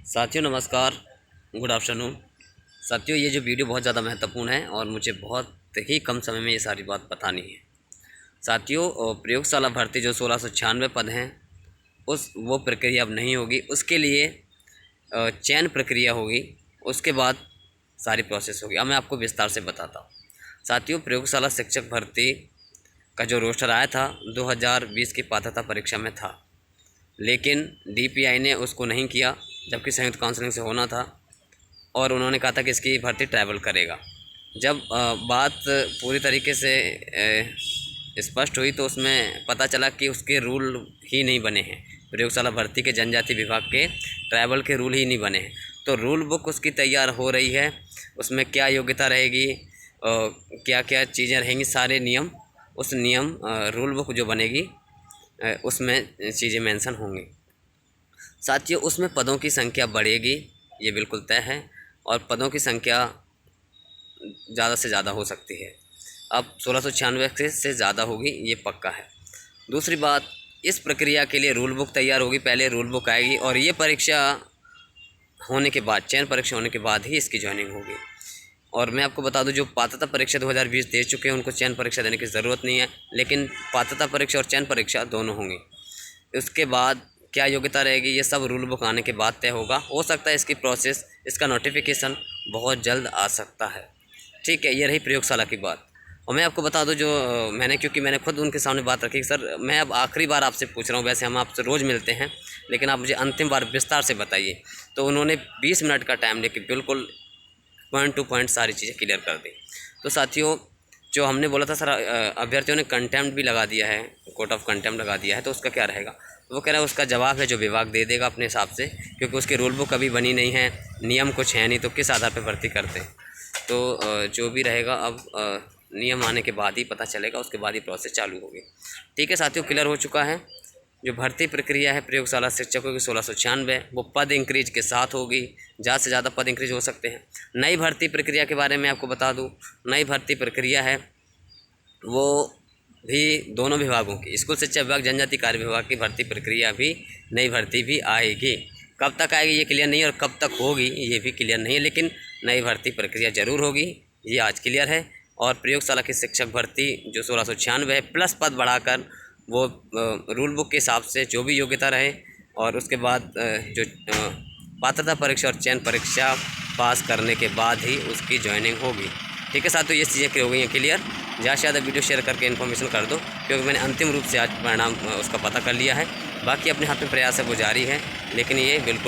साथियों नमस्कार, good afternoon. साथियों ये जो वीडियो बहुत ज़्यादा महत्वपूर्ण है और मुझे बहुत ही कम समय में ये सारी बात बतानी है। साथियों प्रयोगशाला भर्ती जो 1696 पद हैं उस वो प्रक्रिया अब नहीं होगी, उसके लिए चयन प्रक्रिया होगी, उसके बाद सारी प्रोसेस होगी। अब मैं आपको विस्तार से बताता हूँ। साथियों प्रयोगशाला शिक्षक भर्ती का जो रोस्टर आया था 2020 की पात्रता परीक्षा में था, लेकिन DPI ने उसको नहीं किया, जबकि संयुक्त काउंसलिंग से होना था और उन्होंने कहा था कि इसकी भर्ती ट्रैवल करेगा। जब बात पूरी तरीके से स्पष्ट हुई तो उसमें पता चला कि उसके रूल ही नहीं बने हैं। प्रयोगशाला भर्ती के जनजाति विभाग के ट्रैवल के रूल ही नहीं बने हैं। तो रूल बुक उसकी तैयार हो रही है, उसमें क्या योग्यता रहेगी, क्या क्या चीज़ें रहेंगी, सारे नियम उस नियम रूल बुक जो बनेगी उसमें चीज़ें मेंशन होंगी। साथियों उसमें पदों की संख्या बढ़ेगी, ये बिल्कुल तय है, और पदों की संख्या ज़्यादा से ज़्यादा हो सकती है। अब 1696 से ज़्यादा होगी, ये पक्का है। दूसरी बात, इस प्रक्रिया के लिए रूल बुक तैयार होगी, पहले रूल बुक आएगी और ये परीक्षा होने के बाद, चयन परीक्षा होने के बाद ही इसकी ज्वाइनिंग होगी। और मैं आपको बता दूं, जो पात्रता परीक्षा 2020 दे चुके हैं उनको चयन परीक्षा देने की ज़रूरत नहीं है, लेकिन पात्रता परीक्षा और चयन परीक्षा दोनों होंगी। उसके बाद क्या योग्यता रहेगी ये सब रूल बुक आने के बाद तय होगा। हो सकता है इसकी प्रोसेस, इसका नोटिफिकेशन बहुत जल्द आ सकता है। ठीक है, ये रही प्रयोगशाला की बात। और मैं आपको बता दूं, जो क्योंकि मैंने खुद उनके सामने बात रखी, सर मैं अब आखिरी बार आपसे पूछ रहा हूँ, वैसे हम आपसे रोज़ मिलते हैं लेकिन आप मुझे अंतिम बार विस्तार से बताइए। तो उन्होंने 20 मिनट का टाइम लेके बिल्कुल पॉइंट टू पॉइंट सारी चीज़ें क्लियर कर दी। तो साथियों जो हमने बोला था सर, अभ्यर्थियों ने कंटेम्प्ट भी लगा दिया है, कोर्ट ऑफ कंटेम्प्ट लगा दिया है, तो उसका क्या रहेगा? तो वो कह रहा है उसका जवाब है जो विभाग दे देगा अपने हिसाब से, क्योंकि उसकी रूल बुक अभी बनी नहीं है, नियम कुछ है नहीं, तो किस आधार पर भर्ती करते हैं। तो जो भी रहेगा अब नियम आने के बाद ही पता चलेगा, उसके बाद ही प्रोसेस चालू होगी। ठीक है साथियों, क्लियर हो चुका है। जो भर्ती प्रक्रिया है प्रयोगशाला शिक्षकों की 1696, वो पद इंक्रीज के साथ होगी, ज़्यादा से ज़्यादा पद इंक्रीज हो सकते हैं। नई भर्ती प्रक्रिया के बारे में आपको बता दूं, नई भर्ती प्रक्रिया है वो भी दोनों विभागों की, स्कूल शिक्षा विभाग, जनजाति कार्य विभाग की भर्ती प्रक्रिया भी, नई भर्ती भी आएगी। कब तक आएगी ये क्लियर नहीं है, और कब तक होगी ये भी क्लियर नहीं है, लेकिन नई भर्ती प्रक्रिया ज़रूर होगी, ये आज क्लियर है। और प्रयोगशाला की शिक्षक भर्ती जो 1696 है, प्लस पद बढ़ाकर वो रूल बुक के हिसाब से जो भी योग्यता रहे, और उसके बाद जो पात्रता परीक्षा और चयन परीक्षा पास करने के बाद ही उसकी ज्वाइनिंग होगी। ठीक है साथियों, ये चीज़ें हो गई हैं क्लियर। ज़्यादा से ज़्यादा वीडियो शेयर करके इन्फॉर्मेशन कर दो, क्योंकि मैंने अंतिम रूप से आज परिणाम उसका पता कर लिया है। बाकी अपने हाथ में प्रयास है वो जारी है, लेकिन ये बिल्कुल